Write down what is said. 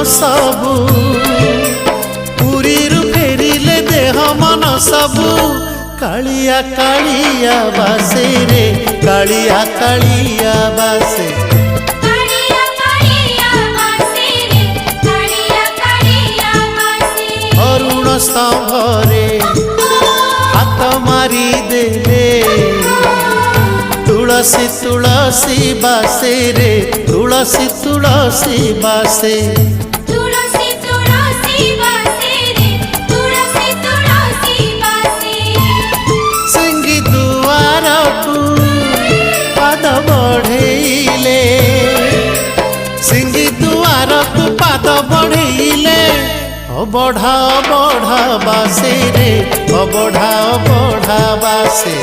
सबू पुरीरु फेरिले देह मन सबू कालिया कालिया बासे रे कालिया कालिया बासे अरुण स्तंभरे हाथ मारी देले तुलसी तुलसी बासे रे तुलसी तुलसी बासे सिंगी दुआर को पाद बढ़ेले सिंगी दुआर को पाद बढ़ेले बढ़ा बढ़ा बासे रे बढ़ा बढ़ा बासे।